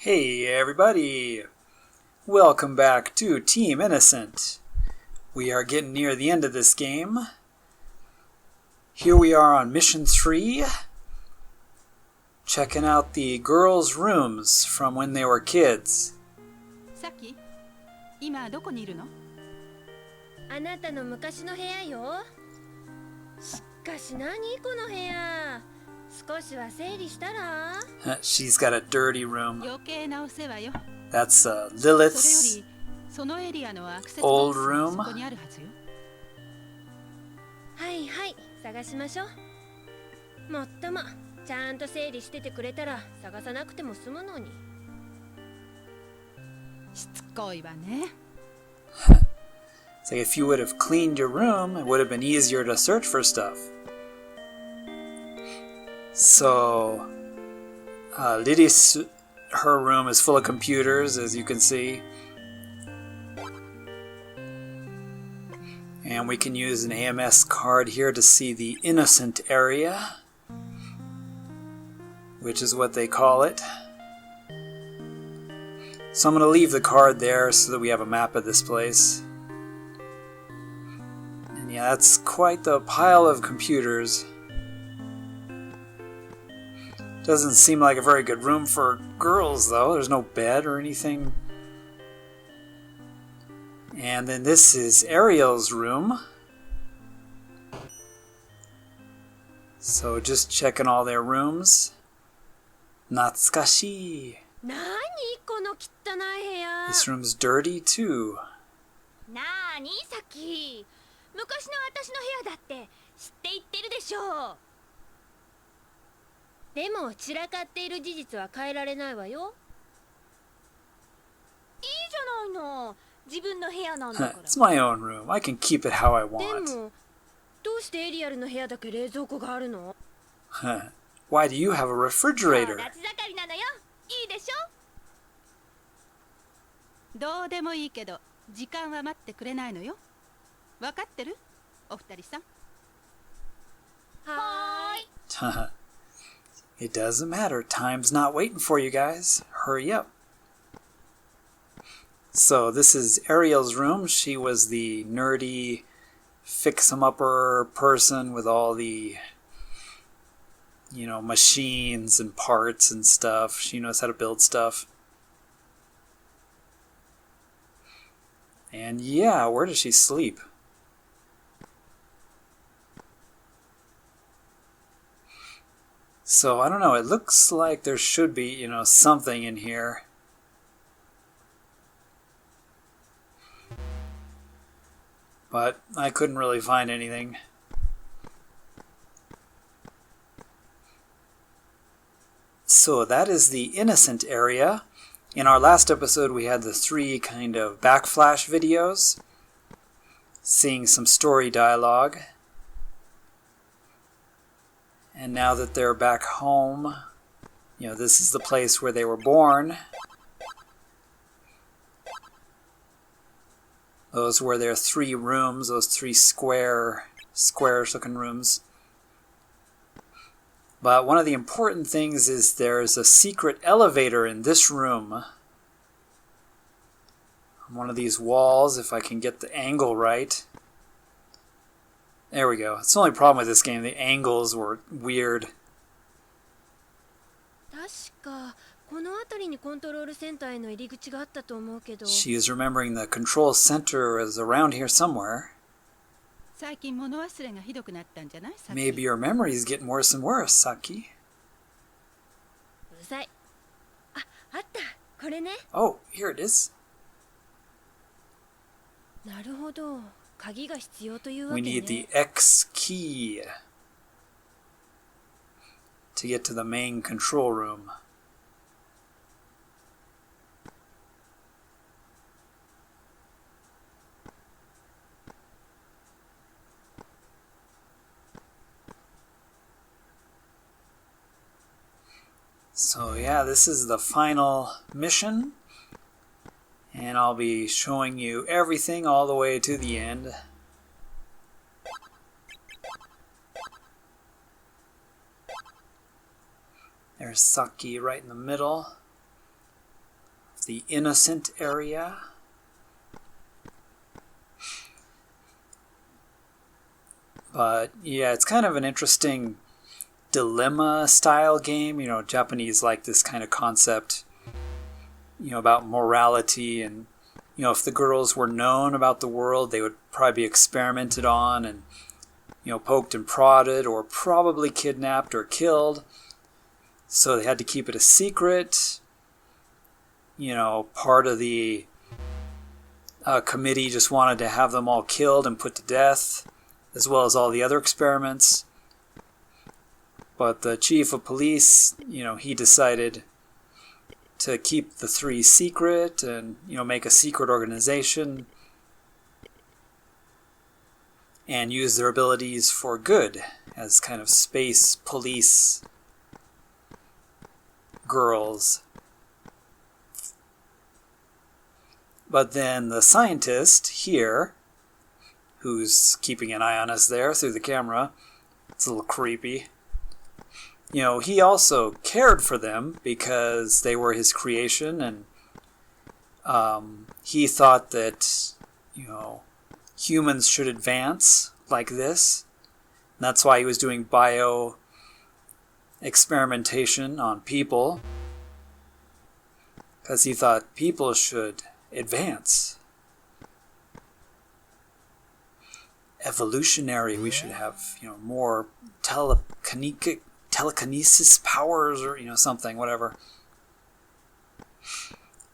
Hey everybody! Welcome back to Team Innocent. We are getting near the end of this game. Here we are on Mission 3, checking out the girls' rooms from when they were kids. Saki, 今どこにいるの？あなたの昔の部屋よ。しかし何この部屋。少しは整理したら？ She's got a dirty room. 余計なお世話よ。 That's それよ Lilith's りそのエリアのアクセス old ボックスが room. そこにあるはずよ。はいはい、探しましょう。もっとも、ちゃんと整理しててくれたら探さなくても済むのに。しつこいわね。It's like if you would have cleaned your room, it would have been easier to search for stuff. So, Liddy's, her room is full of computers, as you can see. And we can use an AMS card here to see the innocent area, which is what they call it. So I'm going to leave the card there so that we have a map of this place. And yeah, that's quite the pile of computers. Doesn't seem like a very good room for girls, though. There's no bed or anything. And then this is Ariel's room. So just checking all their rooms. Natsukashi. なにこの汚い部屋。 This room's dirty too. なにさっき。昔の私の部屋だって知って言ってるでしょう。でも散らかっている事実は変えられないわよ。いいじゃないの。自分の部屋なんだから。It's my own room. I can keep it how I で want. も、どうしてエリアルの部屋だけ冷蔵庫があるの？ Why do you have a refrigerator? 夏盛りなのよ。いいでしょ？どうでもいいけど、時間は待ってくれないのよ。わかってる？お二人さん。はーい。It doesn't matter. Time's not waiting for you guys. Hurry up. So this is Ariel's room. She was the nerdy fix-em-upper person with all the, machines and parts and stuff. She knows how to build stuff. And yeah, where does she sleep? So, I don't know, it looks like there should be, something in here. But I couldn't really find anything. So that is the innocent area. In our last episode we had the 3 kind of backflash videos, seeing some story dialogue. And now that they're back home, this is the place where they were born. Those were their 3 rooms, those 3 squarish looking rooms. But one of the important things is there's a secret elevator in this room. On one of these walls, if I can get the angle right. There we go. It's the only problem with this game. The angles were weird. 確かこの辺りにコントロールセンターへの入り口があったと思うけど。 She is remembering the control center is around here somewhere. 最近物忘れがひどくなったんじゃない？ Maybe your memory is getting worse and worse, Saki. うるさい。あった。これね。 Oh, here it is. なるほど。鍵が必要というわ We けね。 need the X key to get to the main control room. So yeah, this is the final mission. And I'll be showing you everything all the way to the end. There's Saki right in the middle. the innocent area. But yeah, it's kind of an interesting dilemma style game. You know, Japanese like this kind of concept, you know, about morality, and you know, if the girls were known about the world, they would probably be experimented on and, you know, poked and prodded, or probably kidnapped or killed. So they had to keep it a secret. You know, part of the committee just wanted to have them all killed and put to death, as well as all the other experiments. But the chief of police, you know, he decided to keep the three secret and, you know, make a secret organization and use their abilities for good as kind of space police girls. But then the scientist here, who's keeping an eye on us there through the camera, it's a little creepy. You know, he also cared for them because they were his creation, and he thought that, you know, humans should advance like this. And that's why he was doing bio experimentation on people, because he thought people should advance. Evolutionary, we should have, you know, more telekinesis powers, or, you know, something, whatever.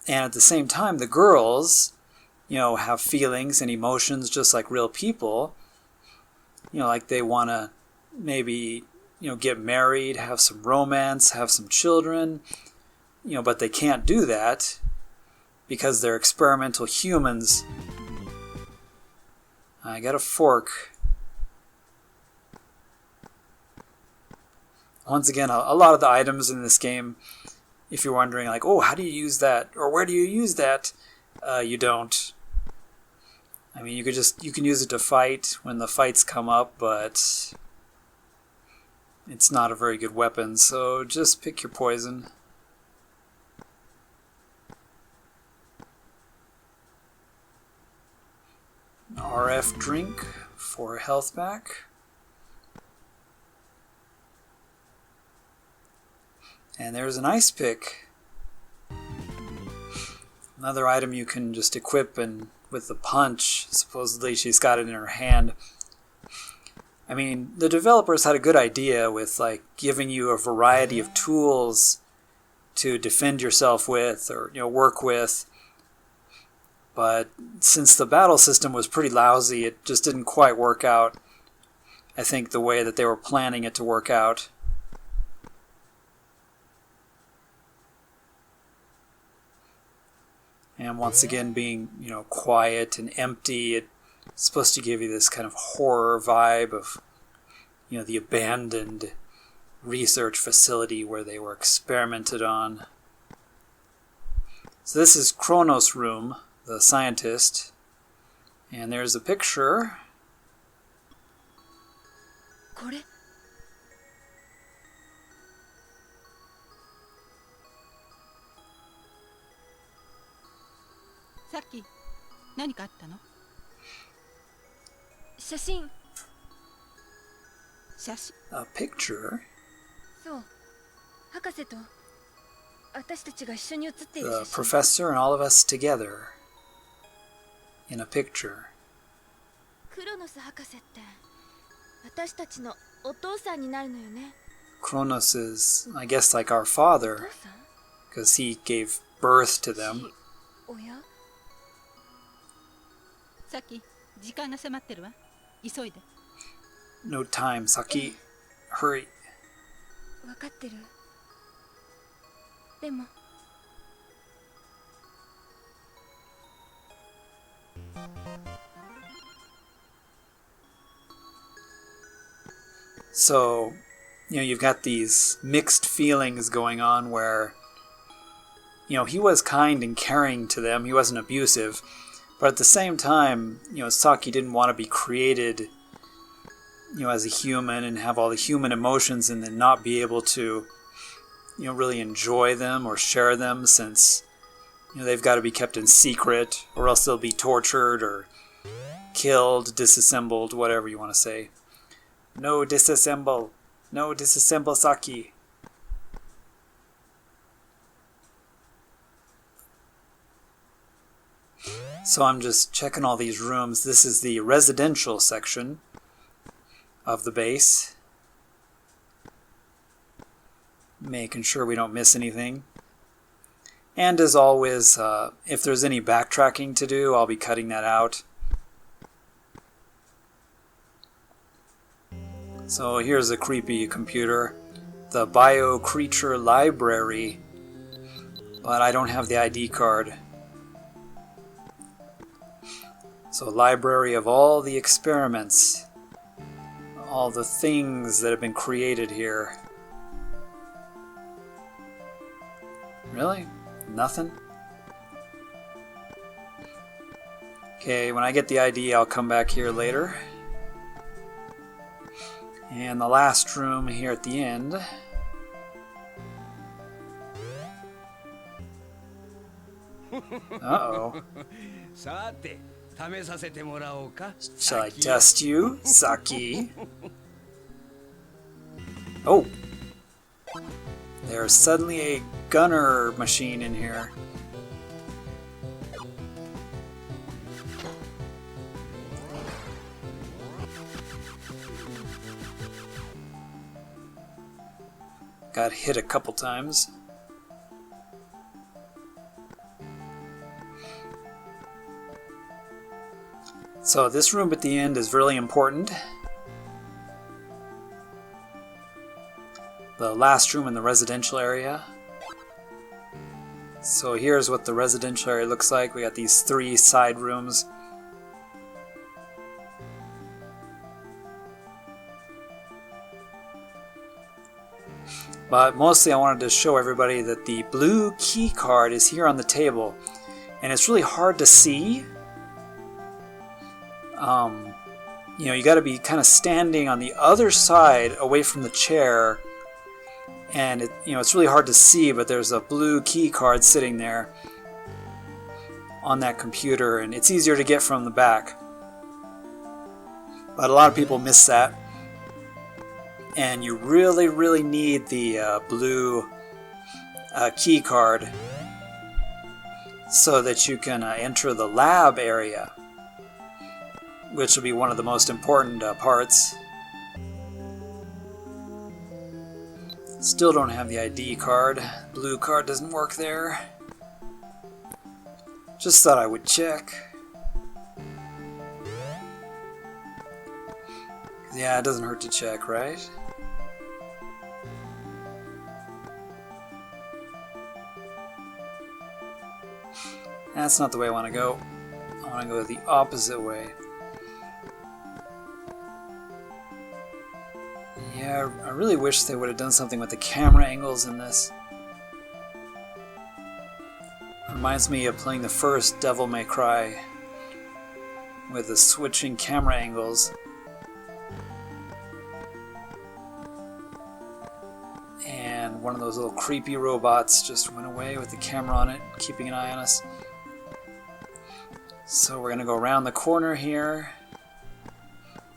And at the same time, the girls, you know, have feelings and emotions just like real people. You know, like they want to maybe, you know, get married, have some romance, have some children, you know, but they can't do that because they're experimental humans. I got a fork. Once again, a lot of the items in this game, if you're wondering, like, oh, how do you use that? Or where do you use that? You don't. I mean, you can use it to fight when the fights come up, but it's not a very good weapon, so just pick your poison. RF drink for health back. And there's an ice pick. Another item you can just equip, and with the punch, supposedly she's got it in her hand. I mean, the developers had a good idea with, like, giving you a variety of tools to defend yourself with, or, you know, work with. But since the battle system was pretty lousy, it just didn't quite work out, I think, the way that they were planning it to work out. And once again, being, you know, quiet and empty, it's supposed to give you this kind of horror vibe of, you know, the abandoned research facility where they were experimented on. So this is Kronos' room, the scientist. And there's a picture. これ さっき何かあったの？写真。写真。 A picture? そう。博士と私たちが一緒に写っている The 写真。 professor and all of us together in a picture. クロノス博士って私たちのお父さんになるのよね。 Kronos is, I guess, like our お父 father, さん？ because he gave birth to them. おや？さっき時間が迫ってるわ。急いで。 No time, Saki. Hurry. わかってる。でも。 So, you know, you've got these mixed feelings going on where, you know, he was kind and caring to them. He wasn't abusive. But at the same time, you know, Saki didn't want to be created, you know, as a human and have all the human emotions and then not be able to, you know, really enjoy them or share them, since, You know, they've got to be kept in secret, or else they'll be tortured or killed, disassembled, whatever you want to say. No disassemble. No disassemble Saki. So I'm just checking all these rooms. This is the residential section of the base. Making sure we don't miss anything. And as always, if there's any backtracking to do, I'll be cutting that out. So here's a creepy computer. The Bio Creature Library. But I don't have the ID card. So library of all the experiments. All the things that have been created here. Really? Nothing? Okay, when I get the ID, I'll come back here later. And the last room here at the end. Uh-oh. Shall I test you, Saki? Oh! There's suddenly a gunner machine in here. Got hit a couple times. So this room at the end is really important. The last room in the residential area. So here's what the residential area looks like. We got these 3 side rooms. But mostly I wanted to show everybody that the blue key card is here on the table. And it's really hard to see. You know, you got to be kind of standing on the other side away from the chair. And it's really hard to see, but there's a blue key card sitting there on that computer, and it's easier to get from the back. But a lot of people miss that. And you really, really need the blue key card so that you can enter the lab area, which will be one of the most important parts. Still don't have the ID card. Blue card doesn't work there. Just thought I would check. Yeah, it doesn't hurt to check, right? That's not the way I want to go. I want to go the opposite way. Yeah, I really wish they would have done something with the camera angles in this. Reminds me of playing the first Devil May Cry with the switching camera angles. And one of those little creepy robots just went away with the camera on it, keeping an eye on us. So we're going to go around the corner here,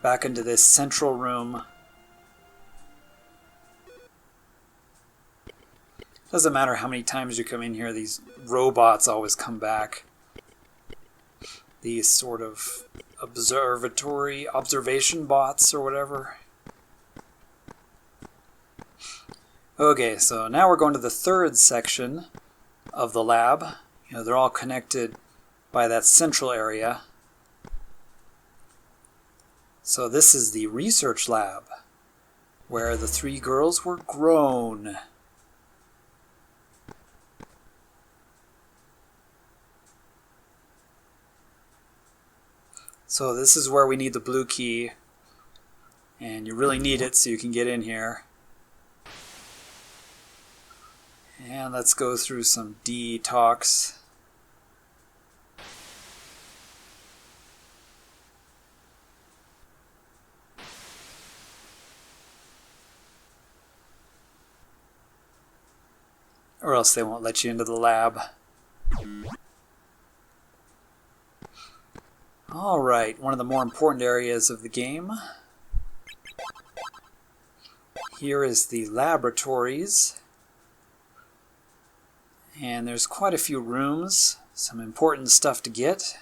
back into this central room. Doesn't matter how many times you come in here, these robots always come back. These sort of observation bots or whatever. Okay, so now we're going to the third section of the lab. You know, they're all connected by that central area. So this is the research lab, where the 3 girls were grown. So this is where we need the blue key, and you really need it so you can get in here. And let's go through some detox. Or else they won't let you into the lab. Alright, one of the more important areas of the game. Here is the laboratories. And there's quite a few rooms, some important stuff to get.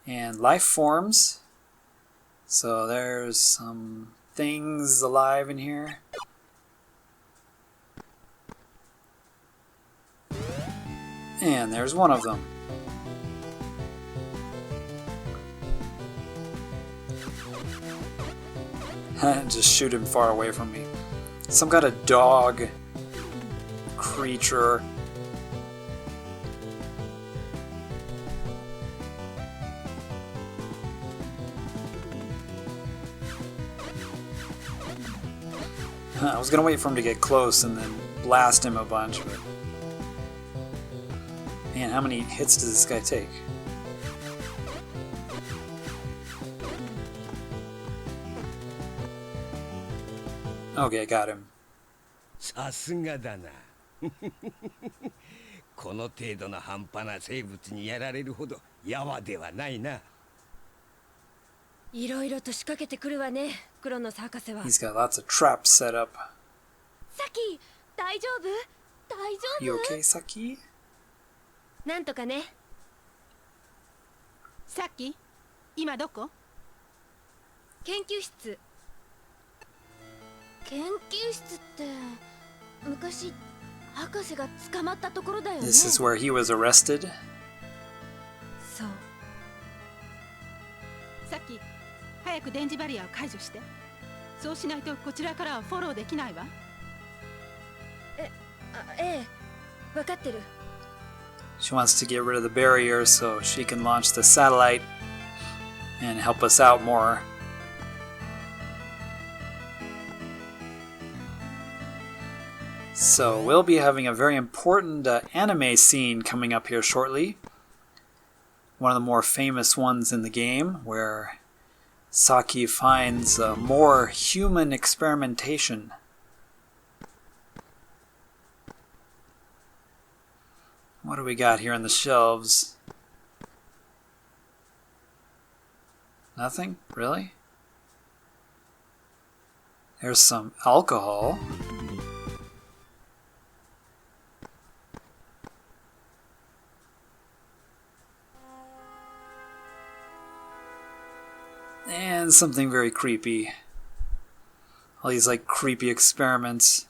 And life forms. So there's some things alive in here. And there's one of them. Just shoot him far away from me. Some kind of dog creature. I was gonna wait for him to get close and then blast him a bunch, but man, how many hits does this guy take? Okay, got him. さすがだな。この程度の半端な生物にやられるほどやわではないな。いろいろと仕掛けてくるわね、クロノス博士は。 He's got lots of traps set up. サキ、大丈夫？大丈夫？ You okay, Saki? なんとかね。さっき今どこ？研究室。研究室って昔博士が捕まったところだよね。 This is where he was arrested. そう。さっき早く電磁バリアを解除して。そうしないとこちらからはフォローできないわ。ええ、分かってる。 She wants to get rid of the barrier so she can launch the satellite and help us out more. So we'll be having a very important anime scene coming up here shortly. One of the more famous ones in the game, where Saki finds more human experimentation. What do we got here on the shelves? Nothing? Really? There's some alcohol. And something very creepy. All these like creepy experiments.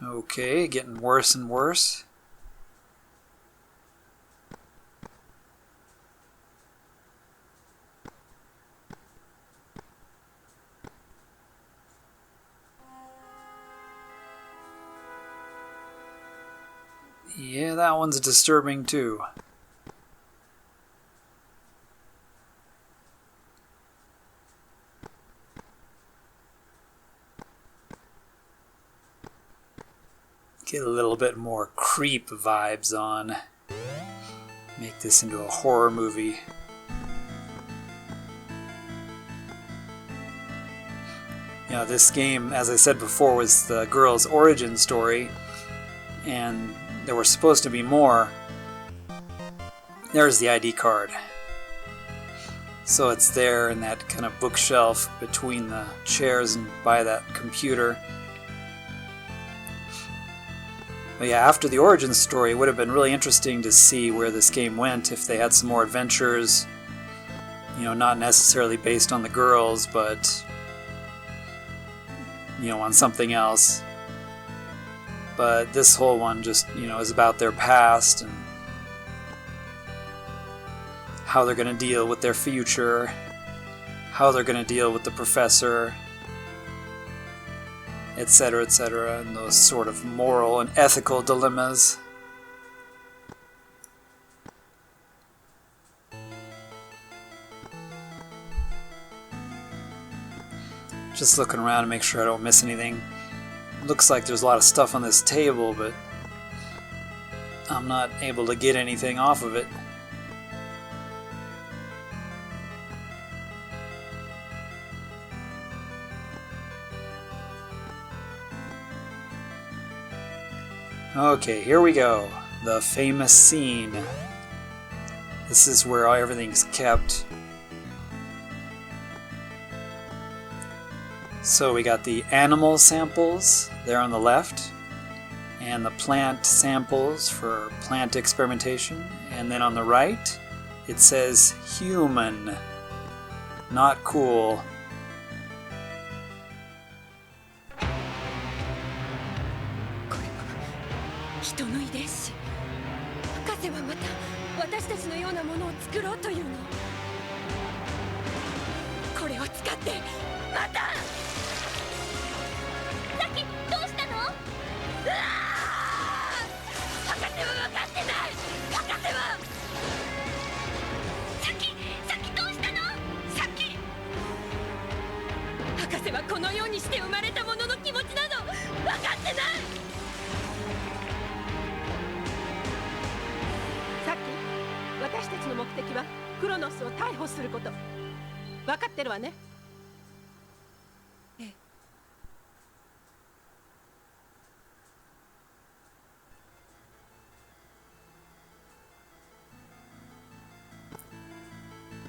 Okay, getting worse and worse. Yeah, that one's disturbing too. Get a little bit more creep vibes on. Make this into a horror movie. You know, this game, as I said before, was the girl's origin story, and there were supposed to be more. There's the ID card. So it's there in that kind of bookshelf between the chairs and by that computer. But yeah, after the origin story, it would have been really interesting to see where this game went if they had some more adventures. You know, not necessarily based on the girls, but, you know, on something else. But this whole one just, you know, is about their past and how they're going to deal with their future, how they're going to deal with the professor, etc., etc., and those sort of moral and ethical dilemmas. Just looking around to make sure I don't miss anything. Looks like there's a lot of stuff on this table, but I'm not able to get anything off of it. Okay, here we go. The famous scene. This is where everything's kept. So we got the animal samples there on the left, and the plant samples for plant experimentation. And then on the right, it says human. Not cool. 人の遺伝子。博士はまた私たちのようなものを作ろうというの。これを使ってまた。さっきどうしたの？うわあ！博士は分かってない。博士は。さっきどうしたの？さっき。博士はこのようにして生まれたものの気持ちなの。分かってない。私たちの目的はクロノスを逮捕すること。分かってるわね。ええ。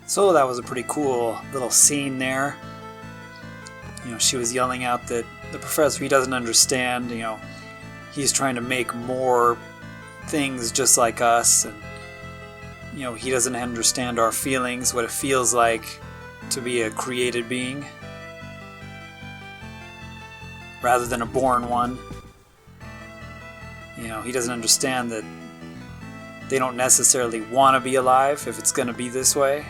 So that was a pretty cool little scene there. You know, she was yelling out that the professor, he doesn't understand, you know, he's trying to make more things just like us, and you know, he doesn't understand our feelings, what it feels like to be a created being rather than a born one. You know, he doesn't understand that they don't necessarily want to be alive if it's going to be this way.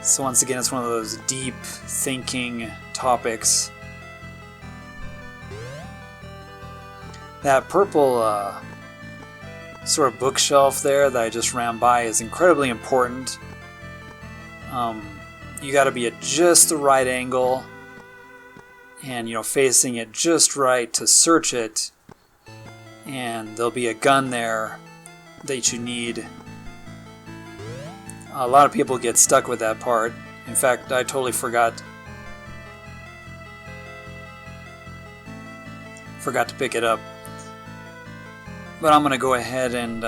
So once again, it's one of those deep thinking topics. That purple sort of bookshelf there that I just ran by is incredibly important. You got to be at just the right angle and, you know, facing it just right to search it. And there'll be a gun there that you need. A lot of people get stuck with that part. In fact, I totally forgot to pick it up. But I'm going to go ahead and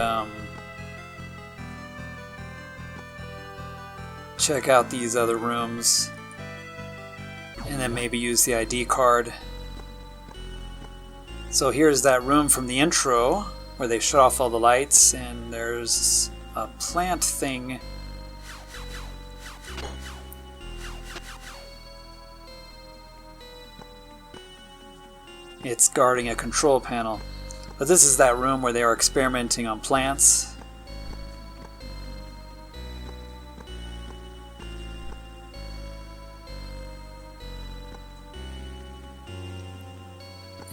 check out these other rooms and then maybe use the ID card. So here's that room from the intro where they shut off all the lights, and there's a plant thing. It's guarding a control panel. But this is that room where they are experimenting on plants.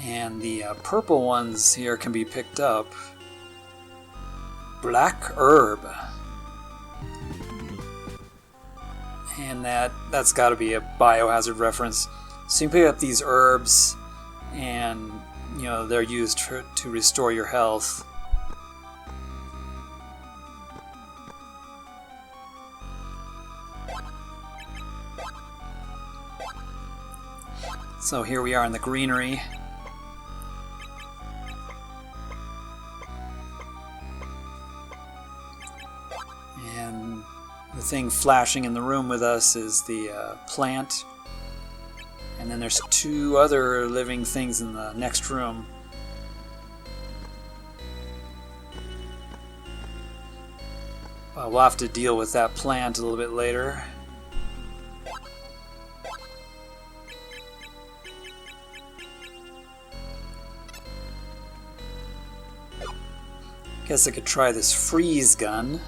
And the purple ones here can be picked up. Black herb. And that's got to be a biohazard reference. So you can pick up these herbs, and you know, they're used to restore your health. So here we are in the greenery. And the thing flashing in the room with us is the plant. And then there's two other living things in the next room. We'll have to deal with that plant a little bit later. Guess I could try this freeze gun.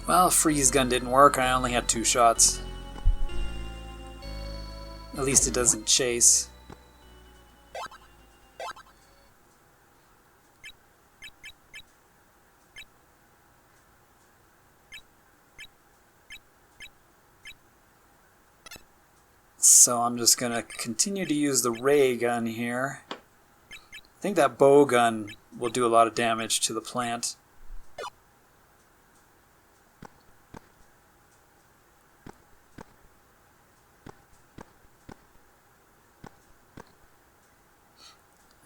Well, freeze gun didn't work. I only had 2 shots. At least it doesn't chase. So I'm just going to continue to use the ray gun here. I think that bow gun will do a lot of damage to the plant.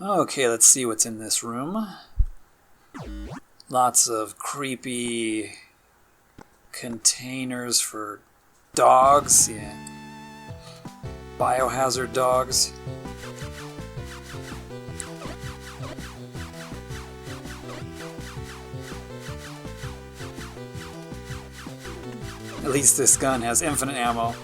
Okay, let's see what's in this room. Lots of creepy containers for dogs. Yeah. Biohazard dogs. At least this gun has infinite ammo.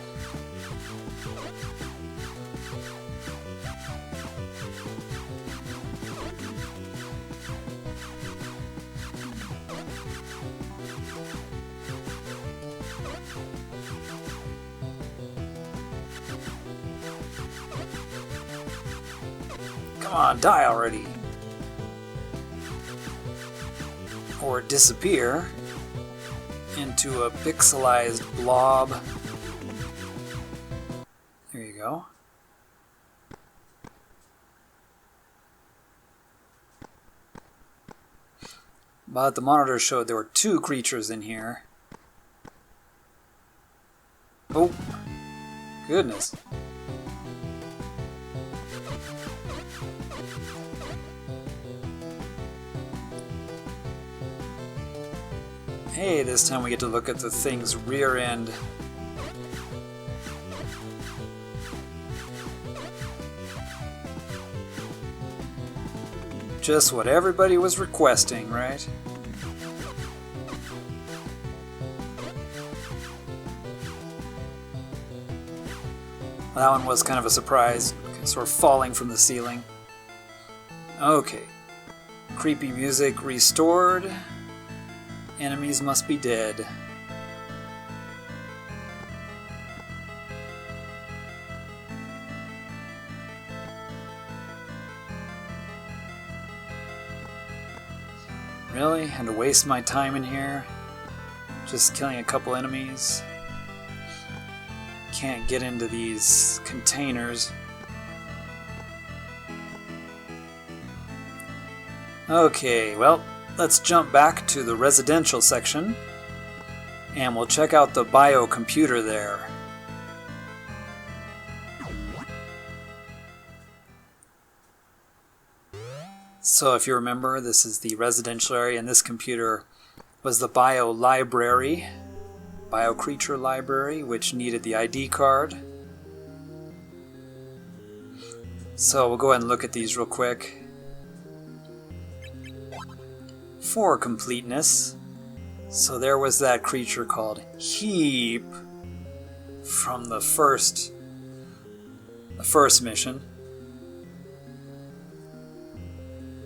Come on, die already. Or disappear into a pixelized blob. There you go. But the monitor showed there were 2 creatures in here. Oh, goodness. Hey, this time we get to look at the thing's rear end. Just what everybody was requesting, right? That one was kind of a surprise, sort of falling from the ceiling. Okay. Creepy music restored. Enemies must be dead. Really? And to waste my time in here? Just killing a couple enemies? Can't get into these containers. Okay, well, let's jump back to the residential section, and we'll check out the biocomputer there. So if you remember, this is the residential area, and this computer was the bio library, bio creature library, which needed the ID card. So we'll go ahead and look at these real quick. For completeness, so there was that creature called Heap from the first mission.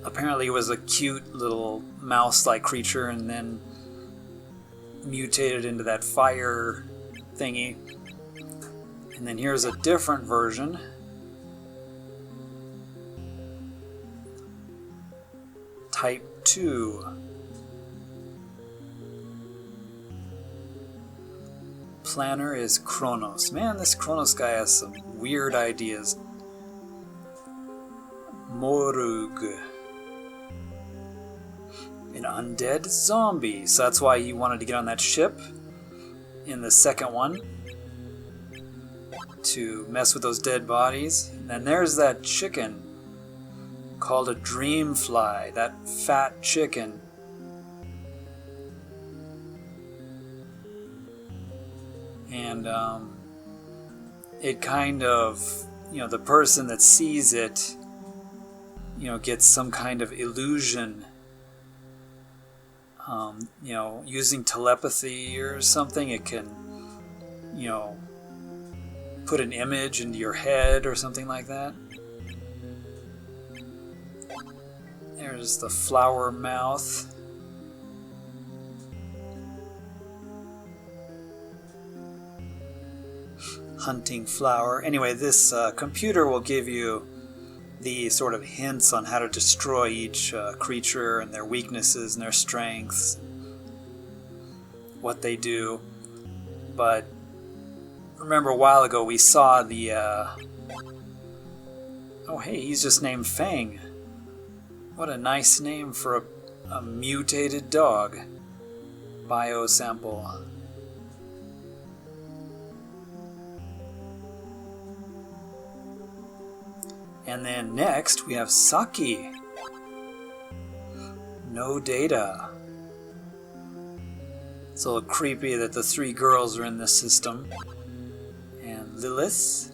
Apparently it was a cute little mouse-like creature and then mutated into that fire thingy. And then here's a different version. Type 2. Planner is Kronos. Man, this Kronos guy has some weird ideas. Morug. An undead zombie. So that's why he wanted to get on that ship in the second one to mess with those dead bodies. And then there's that chicken called a dreamfly, that fat chicken. And it kind of, the person that sees it, gets some kind of illusion, using telepathy or something. It can, put an image into your head or something like that. There's the flower mouth. Hunting flower. Anyway, this computer will give you the sort of hints on how to destroy each creature and their weaknesses and their strengths, what they do. But remember a while ago we saw the, oh hey, he's just named Fang. What a nice name for a mutated dog. Biosample. And then next we have Saki. No data. It's a little creepy that the three girls are in this system. And Lilith.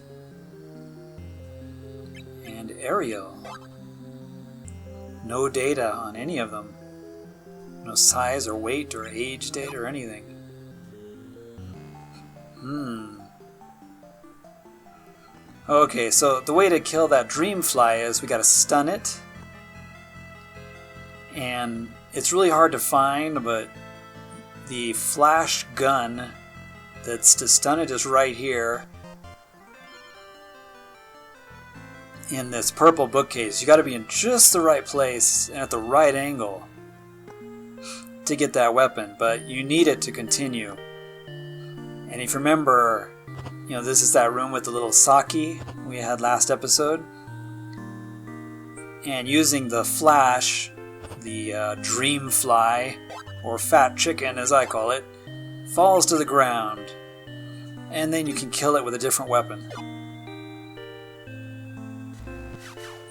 And Ariel. No data on any of them. No size or weight or age data or anything. Okay, so the way to kill that Dreamfly is we gotta stun it. And it's really hard to find, but the flash gun that's to stun it is right here. In this purple bookcase. You gotta be in just the right place and at the right angle to get that weapon, but you need it to continue. And if you remember, you know, this is that room with the little Saki we had last episode. And using the flash, the Dreamfly, or Fat Chicken as I call it, falls to the ground. And then you can kill it with a different weapon.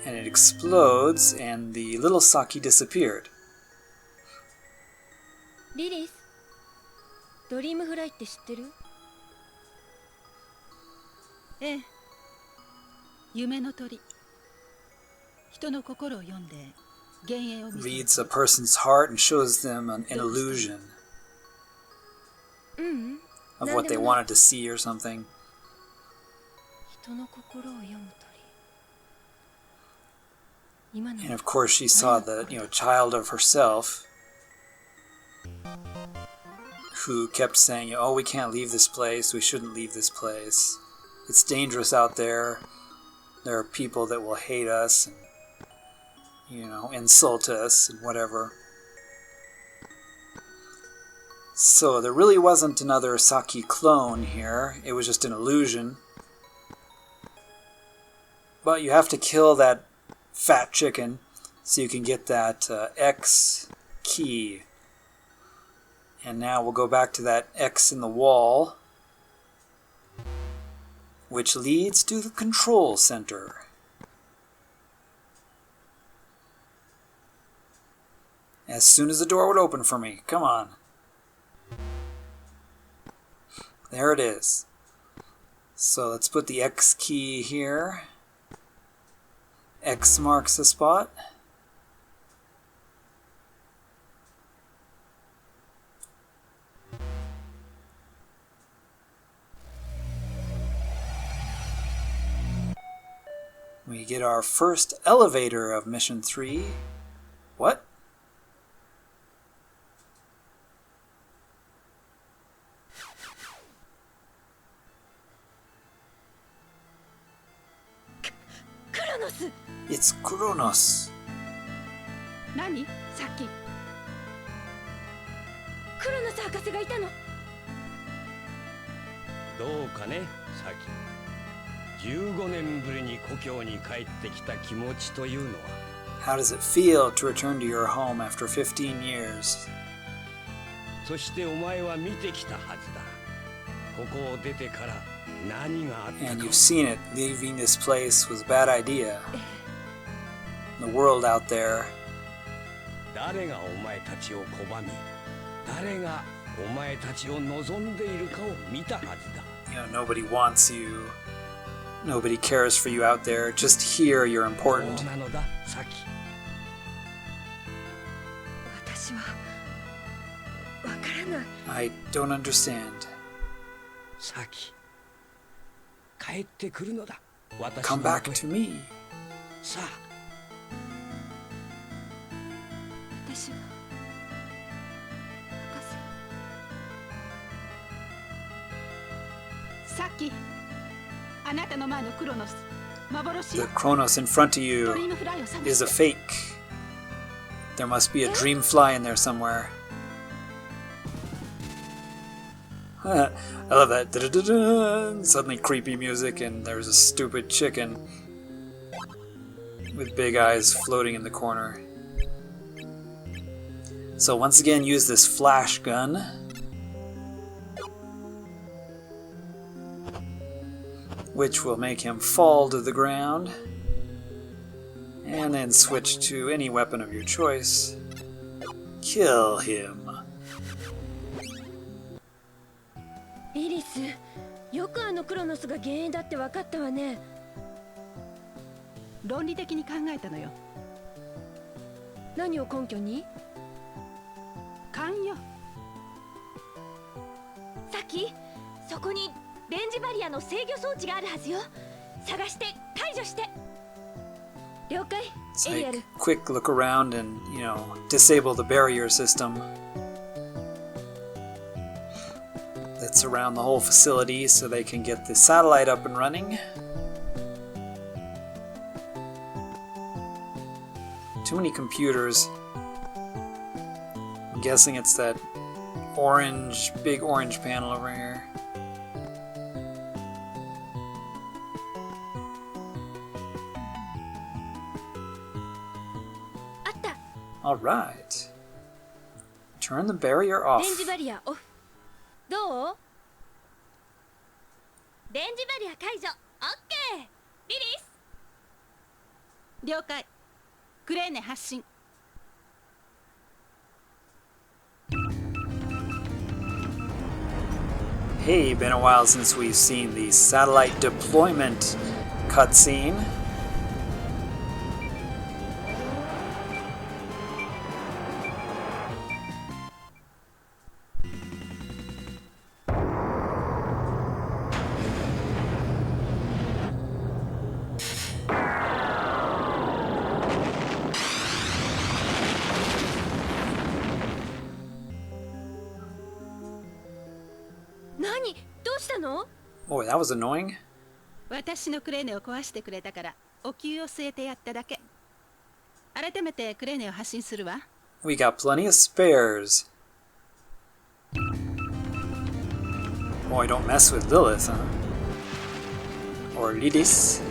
And it explodes, and the little Saki disappeared. リリス、ドリームフライって知ってる？ええ。夢の鳥。人の心を読んで幻影を見せる。 Reads a person's heart and shows them an illusion of what they wanted to see or something. 人の心を読む鳥。 And of course she saw the, child of herself who kept saying, oh, we can't leave this place, we shouldn't leave this place. It's dangerous out there. There are people that will hate us and, insult us and whatever. So there really wasn't another Saki clone here. It was just an illusion. But you have to kill that Fat Chicken so you can get that X key. And now we'll go back to that X in the wall, which leads to the control center. As soon as the door would open for me. Come on. There it is. So let's put the X key here. X marks the spot. We get our first elevator of Mission 3. What? It's Kronos. 何？さっき。クロノス博士がいたの。どうかね、サキ。15年ぶりに故郷に帰ってきた気持ちというのは。How does it feel to return to your home after 15 years? そしてお前は見てきたはずだ。ここを出てから何があったか。And you've seen it. Leaving this place was a bad idea. The world out there. 誰がお前たちを拒み、誰がお前たちを望んでいるかを見たはずだ。Nobody wants you. Nobody cares for you out there. Just here, you're important. そうなのだ、サキ。私はわからない。I don't understand. サキ、帰ってくるのだ。私 Come の back 元へ to me. さあ。私は博士。さっき。あなたの前のクロノス。幻 The よ。 Kronos in front of ドリ you ームフライを探 is し a て。 fake. There must be a dream fly in there somewhere. I love that. Da-da-da-da. Suddenly creepy music, and there's a stupid chicken with big eyes floating in the corner. So once again, use this flash gun. Which will make him fall to the ground. And then switch to any weapon of your choice. Kill him. リリス、よくあのクロノスが原因だって分かったわね。論理的に考えたのよ。何を根拠に？勘よ。さっきそこに電磁バリアの制御装置があるはずよ。探して解除して。了解。 It's エリア like ル。 quick look around and, disable the barrier system that's around the whole facility so they can get the satellite up and running. Too many computers. I'm guessing it's that big orange panel over here. Alright. Turn the barrier off. 電磁バリアオフ。どう？電磁バリア解除。オッケー。リリス。了解。クレーネ発進。Hey, been a while since we've seen the satellite deployment cutscene. Boy, that was annoying. 私のクレーネを壊してくれたからお給を据えてやっただけ。改めてクレーネを発進するわ。We got plenty of spares. Boy, don't mess with Lilith, huh? Or Lidis.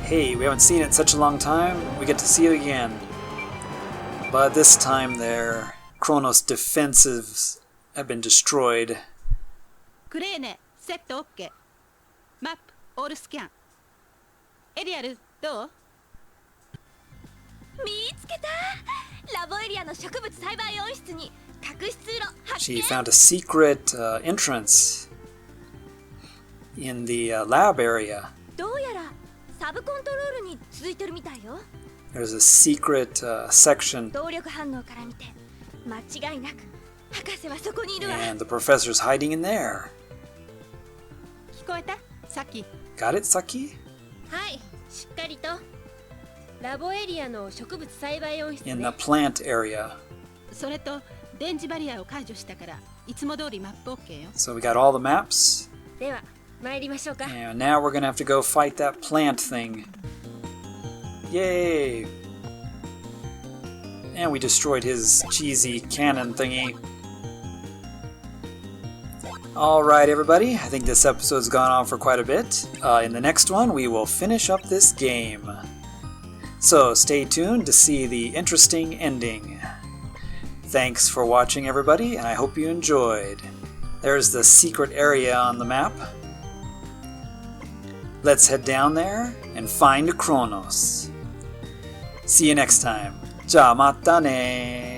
Hey, we haven't seen it in such a long time. We get to see it again. But this time their Kronos defensives have been destroyed. クレーネセット OK。マップオールスキャン。エリアルどう？見つけた。ラボエリアの植物栽培温室に隠し通路発見。 She found a secret entrance in the lab area. どうやらサブコントロールに続いてるみたいよ。 There's a secret section, 動力反応から見て間違いなく博士はそこにいるわ。 and the professor's hiding in there. 聞こえた？さっき。Got it, Saki? はい、しっかりと。ラボエリアの植物栽培温室 In ね。 the plant area. それと電磁バリアを解除したからいつも通りマップ OK よ。 So we got all the maps. では参りましょうか。 And now we're gonna have to go fight that plant thing. Yay! And we destroyed his cheesy cannon thingy. Alright, everybody. I think this episode's gone on for quite a bit. In the next one, we will finish up this game. So stay tuned to see the interesting ending. Thanks for watching, everybody, and I hope you enjoyed. There's the secret area on the map. Let's head down there and find Kronos. See you next time. じゃあまたね